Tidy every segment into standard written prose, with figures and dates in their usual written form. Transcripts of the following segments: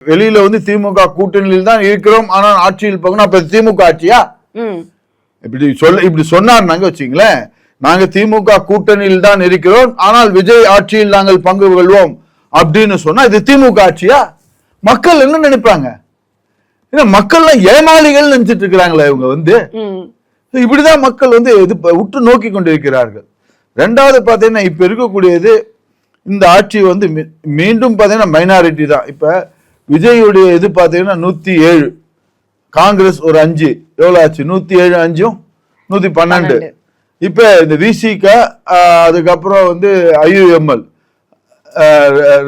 வெளியில வந்து திமுக கூட்டணியில் தான் இருக்கிறோம், ஆனால் ஆட்சியில் போகணும். அப்ப திமுக ஆட்சியா? இப்படி சொன்னார்னாங்க வச்சுங்களேன், நாங்க திமுக கூட்டணியில் தான் இருக்கிறோம், ஆனால் விஜய் ஆட்சியில் நாங்கள் பங்கு கொள்வோம் அப்படின்னு சொன்னா இது திமுக ஆட்சியா? மக்கள் என்ன நினைப்பாங்க? மக்கள்லாம் ஏமாளிகள் நினைச்சிட்டு இருக்கிறாங்களா இவங்க வந்து? இப்படிதான் மக்கள் வந்து உற்று நோக்கி கொண்டிருக்கிறார்கள். ரெண்டாவது பாத்தீங்கன்னா இப்ப இருக்கக்கூடியது இந்த ஆட்சி வந்து மீண்டும் பாத்தீங்கன்னா மைனாரிட்டி தான். இப்ப விஜயுடைய இது பாத்தீங்கன்னா 107, காங்கிரஸ் ஒரு 5, எவ்வளவு ஆச்சு? 107 5 112. இப்ப இந்த விசிக அதுக்கப்புறம் வந்து IUML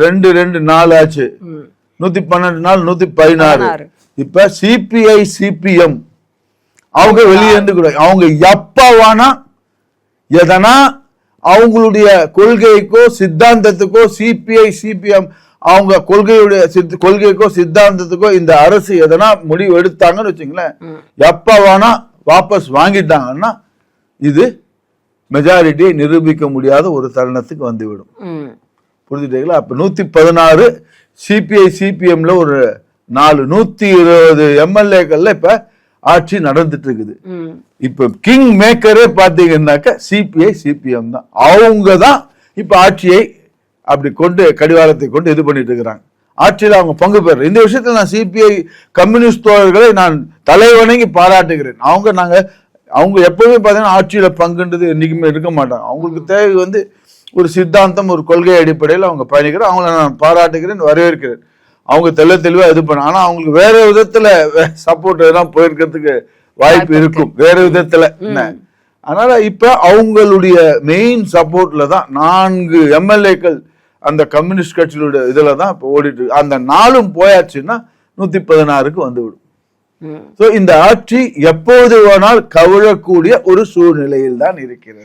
2 2 4 ஆச்சு, 112 நாள் 116. இப்ப சிபிஐ சிபிஎம் அவங்க வெளியே இருந்து கூட அவங்க எப்பவானா எதனா அவங்களுடைய கொள்கைக்கோ சித்தாந்தத்துக்கோ சிபிஐ சிபிஎம் அவங்க கொள்கைக்கோ சித்தாந்தத்துக்கோ இந்த அரசு எதனா முடிவு எடுத்தாங்கன்னு வச்சுங்களேன், எப்பவானா வாபஸ் வாங்கிட்டாங்கன்னா இது மெஜாரிட்டியை நிரூபிக்க முடியாத ஒரு தருணத்துக்கு வந்துவிடும். புரிஞ்சுட்டீங்களா? அப்ப 116 சிபிஐ சிபிஎம்ல ஒரு 4 120 எம்எல்ஏக்கள்ல இப்ப ஆட்சி நடந்துட்டு இருக்குது. இப்ப கிங் மேக்கரே பாத்தீங்கன்னாக்க சிபிஐ சிபிஎம் தான். அவங்க தான் இப்ப ஆட்சியை அப்படி கொண்டு கடிவாளத்தை கொண்டு இது பண்ணிட்டு இருக்கிறாங்க. ஆட்சியில் அவங்க பங்கு பெற இந்த விஷயத்துல நான் சிபிஐ கம்யூனிஸ்ட் தோழர்களை நான் தலைவணங்கி பாராட்டுகிறேன். அவங்க எப்பவுமே பாத்தீங்கன்னா ஆட்சியில பங்குன்றது என்னைக்குமே இருக்க மாட்டாங்க. அவங்களுக்கு தேவை வந்து ஒரு சித்தாந்தம், ஒரு கொள்கை அடிப்படையில் அவங்க பயணிக்கிறேன். அவங்கள நான் பாராட்டுகிறேன், வரவேற்கிறேன். அவங்க தெளிவா இது பண்ண, ஆனா அவங்களுக்கு வேற விதத்துல சப்போர்ட் எல்லாம் போயிருக்கிறதுக்கு வாய்ப்பு இருக்கும், வேற விதத்துல. அதனால இப்ப அவங்களுடைய மெயின் சப்போர்ட்ல தான் 4 எம்எல்ஏக்கள் அந்த கம்யூனிஸ்ட் கட்சியினுடைய இதுலதான் இப்ப ஓடிட்டு இருக்கு. அந்த 4 போயாச்சுன்னா 116க்கு வந்துவிடும். இந்த ஆட்சி எப்போது வேணால் கவிழக்கூடிய ஒரு சூழ்நிலையில் தான் இருக்கிறது.